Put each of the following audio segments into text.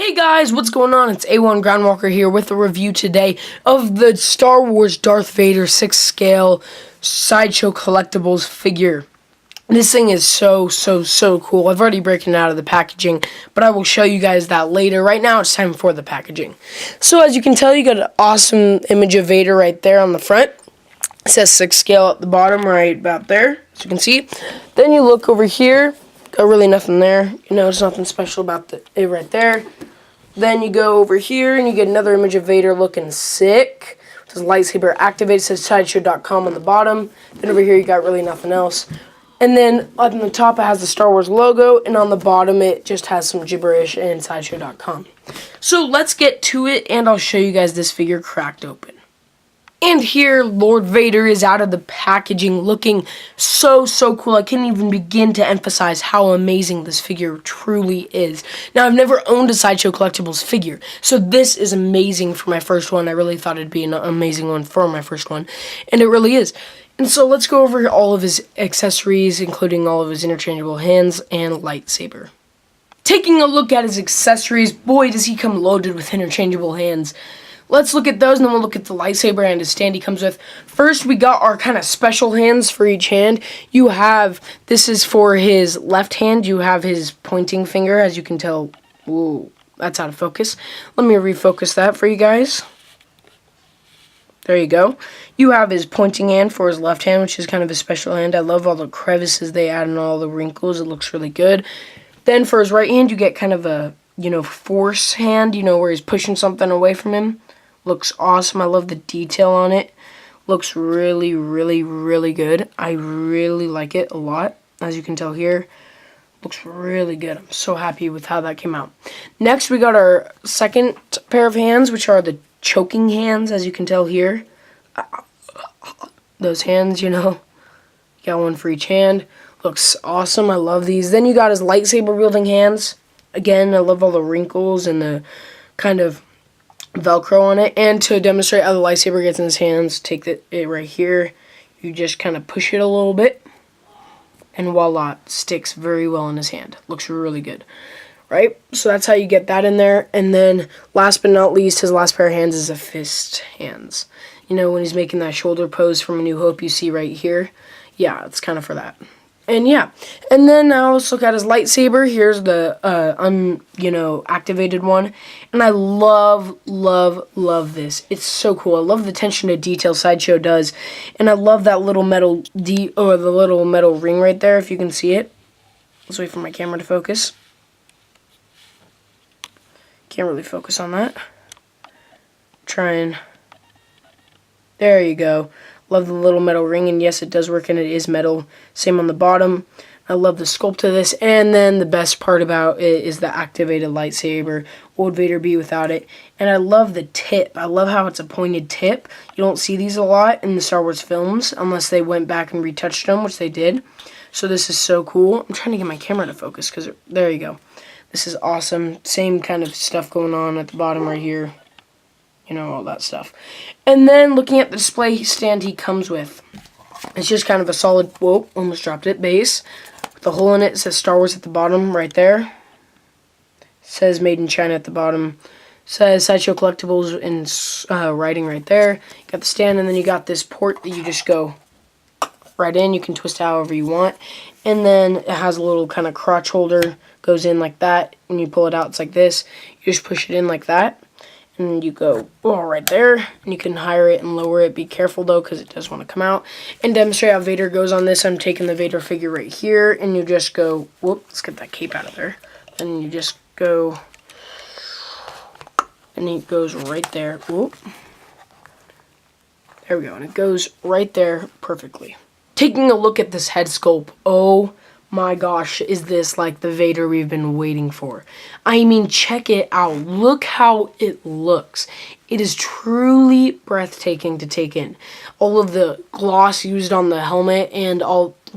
Hey guys, what's going on? It's Awan Groundwalker here with a review today of the Star Wars Darth Vader 6th scale Sideshow Collectibles figure. This thing is so cool. I've already broken it out of the packaging, but I will show you guys that later. Right now, it's time for the packaging. So as you can tell, you got an awesome image of Vader right there on the front. It says 6th scale at the bottom right about there, as you can see. Then you look over here. Got really nothing there. You know, it's nothing special about it right there. Then you go over here and you get another image of Vader looking sick. It says lightsaber activated. It says sideshow.com on the bottom. Then over here you got really nothing else. And then on the top it has the Star Wars logo, and on the bottom it just has some gibberish and sideshow.com. So let's get to it, and I'll show you guys this figure cracked open. And here, Lord Vader is out of the packaging, looking so cool. I can't even begin to emphasize how amazing this figure truly is. Now, I've never owned a Sideshow Collectibles figure, so this is amazing for my first one. I really thought it'd be an amazing one for my first one, and it really is. And so let's go over all of his accessories, including all of his interchangeable hands and lightsaber. Taking a look at his accessories, boy, does he come loaded with interchangeable hands. Let's look at those, and then we'll look at the lightsaber and his stand he comes with. First, we got our kind of special hands for each hand. You have, this is for his left hand, you have his pointing finger, as you can tell. Ooh, that's out of focus. Let me refocus that for you guys. There you go. You have his pointing hand for his left hand, which is kind of a special hand. I love all the crevices they add and all the wrinkles. It looks really good. Then for his right hand, you get kind of a, force hand, where he's pushing something away from him. Looks awesome. I love the detail on it. Looks really good. I really like it a lot. As you can tell here, looks really good. I'm so happy with how that came out. Next, we got our second pair of hands, which are the choking hands, as you can tell here. Those hands, got one for each hand. Looks awesome. I love these. Then you got his lightsaber wielding hands. Again, I love all the wrinkles and the kind of Velcro on it. And to demonstrate how the lightsaber gets in his hands, take it right here. You just kind of push it a little bit, and voila, it sticks very well in his hand. Looks really good, right? So that's how you get that in there. And then last but not least, his last pair of hands is a fist hands. When he's making that shoulder pose from A New Hope you see right here. Yeah, it's kind of for that. And yeah, and then now let's look at his lightsaber. Here's the activated one, and I love this. It's so cool. I love the attention to detail Sideshow does, and I love that little metal the little metal ring right there. If you can see it, let's wait for my camera to focus. Can't really focus on that. Trying. There you go. Love the little metal ring, and yes, it does work, and it is metal. Same on the bottom. I love the sculpt of this, and then the best part about it is the activated lightsaber. What would Vader be without it? And I love the tip. I love how it's a pointed tip. You don't see these a lot in the Star Wars films, unless they went back and retouched them, which they did. So this is so cool. I'm trying to get my camera to focus, because there you go. This is awesome. Same kind of stuff going on at the bottom right here. All that stuff. And then looking at the display stand he comes with, it's just kind of a solid, whoa, almost dropped it, base with a hole in it. It says Star Wars at the bottom right there. It says Made in China at the bottom. It says Sideshow Collectibles in writing right there. You got the stand, and then you got this port that you just go right in. You can twist however you want. And then it has a little kind of crotch holder, goes in like that. When you pull it out, it's like this. You just push it in like that. And you go, right there, and you can higher it and lower it. Be careful, though, because it does want to come out. And demonstrate how Vader goes on this, I'm taking the Vader figure right here, and you just go, let's get that cape out of there. And you just go, and it goes right there. Whoop. There we go, and it goes right there perfectly. Taking a look at this head sculpt, oh my gosh, is this like the Vader we've been waiting for? I mean, check it out. Look how it looks. It is truly breathtaking to take in. All of the gloss used on the helmet and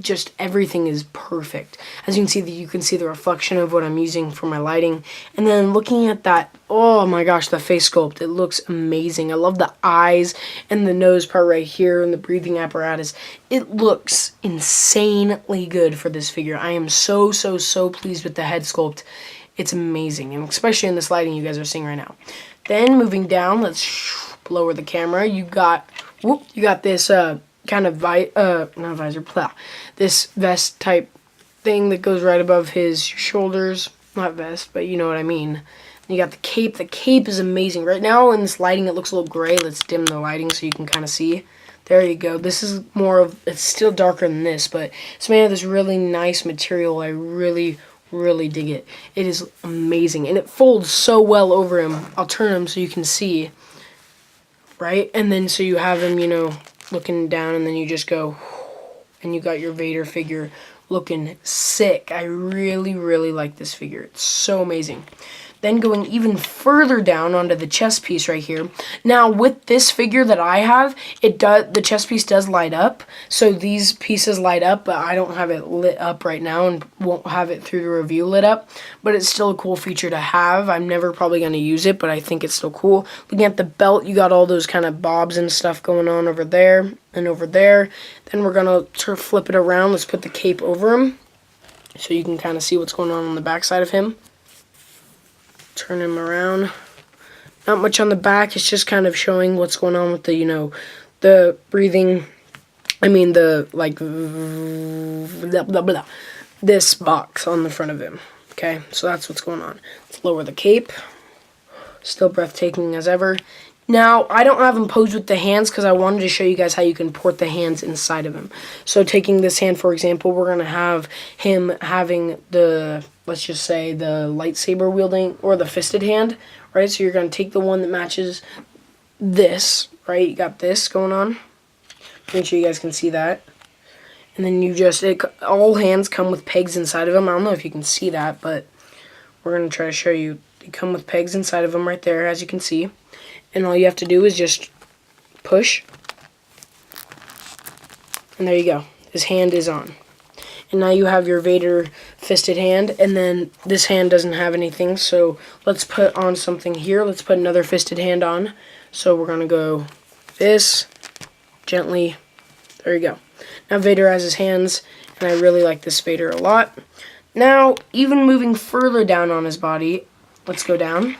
just everything is perfect. As you can see the reflection of what I'm using for my lighting. And then looking at that, oh my gosh, the face sculpt, it looks amazing. I love the eyes and the nose part right here and the breathing apparatus. It looks insanely good for this figure. I am so pleased with the head sculpt. It's amazing, and especially in this lighting you guys are seeing right now. Then moving down, let's lower the camera. You got this kind of not visor, blah, this vest type thing that goes right above his shoulders. Not vest, but you know what I mean. You got the cape. The cape is amazing. Right now in this lighting it looks a little gray. Let's dim the lighting so you can kind of see. There you go. This is more of, it's still darker than this, but it's made of this really nice material. I really dig it. It is amazing, and it folds so well over him. I'll turn him so you can see, right? And then so you have him, you know, looking down, and then you just go, and you got your Vader figure looking sick. I really like this figure. It's so amazing. Then going even further down onto the chest piece right here. Now with this figure that I have, the chest piece does light up. So these pieces light up, but I don't have it lit up right now and won't have it through the review lit up. But it's still a cool feature to have. I'm never probably going to use it, but I think it's still cool. Looking at the belt, you got all those kind of bobs and stuff going on over there and over there. Then we're going to sort of flip it around. Let's put the cape over him so you can kind of see what's going on the back side of him. Turn him around. Not much on the back. It's just kind of showing what's going on with the, you know, the breathing. I mean, the, like, blah, blah, blah. This box on the front of him. Okay, so that's what's going on. Let's lower the cape. Still breathtaking as ever. Now, I don't have him posed with the hands because I wanted to show you guys how you can port the hands inside of him. So taking this hand, for example, we're going to have him having the, let's just say, the lightsaber wielding or the fisted hand, right? So you're going to take the one that matches this, right? You got this going on. Make sure you guys can see that. And then you just, all hands come with pegs inside of them. I don't know if you can see that, but we're going to try to show you. They come with pegs inside of them right there, as you can see. And all you have to do is just push. And there you go. His hand is on. And now you have your Vader fisted hand. And then this hand doesn't have anything. So let's put on something here. Let's put another fisted hand on. So we're going to go this. Gently. There you go. Now Vader has his hands. And I really like this Vader a lot. Now, even moving further down on his body. Let's go down.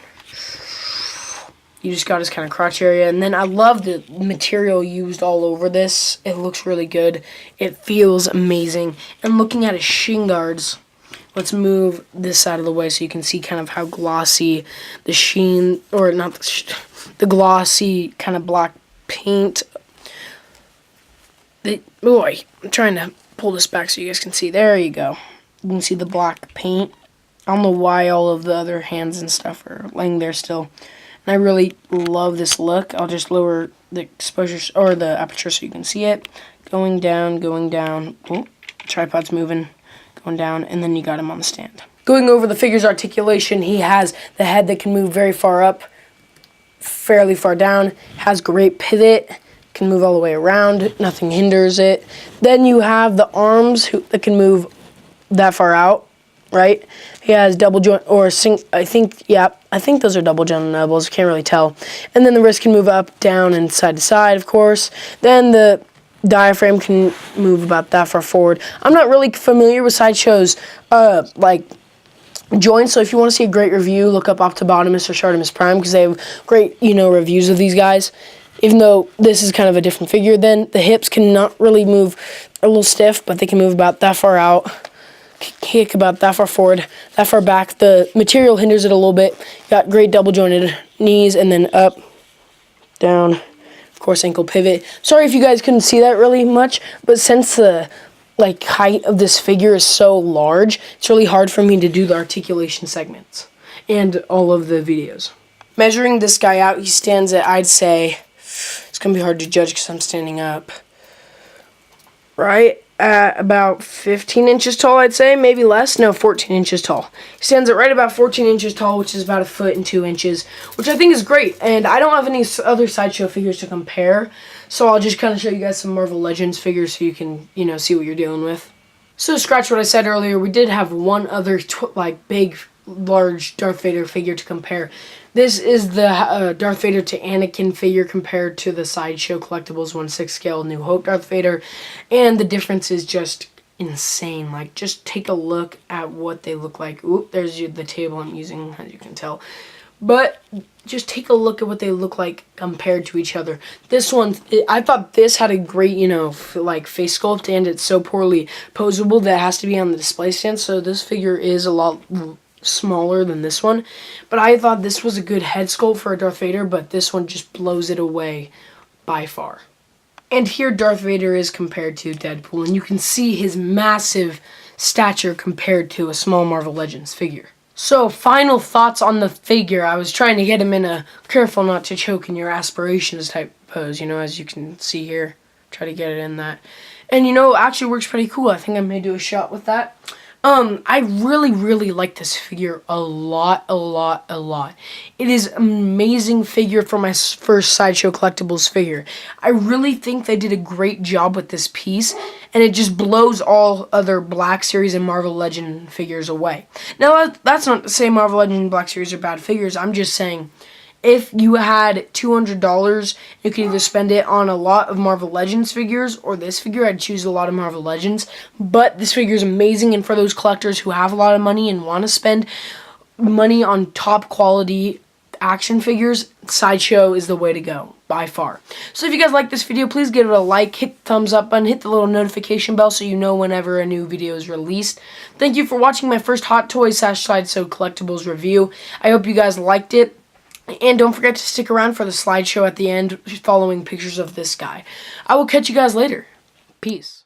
You just got his kind of crotch area. And then I love the material used all over this. It looks really good. It feels amazing. And looking at his shin guards, let's move this side of the way so you can see kind of how glossy the sheen, or not the glossy kind of black paint. Boy, I'm trying to pull this back so you guys can see. There you go. You can see the black paint. I don't know why all of the other hands and stuff are laying there still. And I really love this look. I'll just lower the exposure or the aperture so you can see it. Going down, going down. Oh, tripod's moving. Going down, and then you got him on the stand. Going over the figure's articulation, he has the head that can move very far up, fairly far down. Has great pivot. Can move all the way around. Nothing hinders it. Then you have the arms that can move that far out. Right? He has double joint, or I think those are double joint elbows. Can't really tell. And then the wrist can move up, down, and side to side, of course. Then the diaphragm can move about that far forward. I'm not really familiar with Sideshow's like joints, so if you want to see a great review, look up Optibotimus or Shartimus Prime because they have great, you know, reviews of these guys. Even though this is kind of a different figure, then the hips cannot really move, a little stiff, but they can move about that far out. Kick about that far forward, that far back. The material hinders it a little bit. Got great double jointed knees, and then up, down, of course ankle pivot. Sorry if you guys couldn't see that really much, but since the height of this figure is so large, it's really hard for me to do the articulation segments and all of the videos. Measuring this guy out, he stands at, I'd say, it's gonna be hard to judge because I'm standing up, right at about 15 inches tall, I'd say, maybe less. No, 14 inches tall. He stands at right about 14 inches tall, which is about 1 foot and 2 inches, which I think is great. And I don't have any other Sideshow figures to compare, so I'll just kind of show you guys some Marvel Legends figures so you can, you know, see what you're dealing with. So scratch what I said earlier, we did have one other big, large Darth Vader figure to compare. This is the Darth Vader to Anakin figure compared to the Sideshow Collectibles 1/6 scale New Hope Darth Vader, and the difference is just insane. Like, just take a look at what they look like. Oop, there's the table I'm using, as you can tell. But just take a look at what they look like compared to each other. This one, I thought this had a great, you know, like face sculpt, and it's so poorly posable that it has to be on the display stand. So this figure is a lot smaller than this one. But I thought this was a good head sculpt for a Darth Vader, but this one just blows it away by far. And here Darth Vader is compared to Deadpool, and you can see his massive stature compared to a small Marvel Legends figure. So, final thoughts on the figure. I was trying to get him in a careful not to choke in your aspirations type pose, you know, as you can see here. Try to get it in that. And, you know, it actually works pretty cool. I think I may do a shot with that. I really like this figure a lot. It is an amazing figure for my first Sideshow Collectibles figure. I really think they did a great job with this piece, and it just blows all other Black Series and Marvel Legend figures away. Now, that's not to say Marvel Legend and Black Series are bad figures. I'm just saying, if you had $200, you could either spend it on a lot of Marvel Legends figures or this figure. I'd choose a lot of Marvel Legends. But this figure is amazing, and for those collectors who have a lot of money and want to spend money on top quality action figures, Sideshow is the way to go, by far. So if you guys like this video, please give it a like, hit the thumbs up button, hit the little notification bell so you know whenever a new video is released. Thank you for watching my first Hot Toys / Sideshow Collectibles review. I hope you guys liked it. And don't forget to stick around for the slideshow at the end following pictures of this guy. I will catch you guys later. Peace.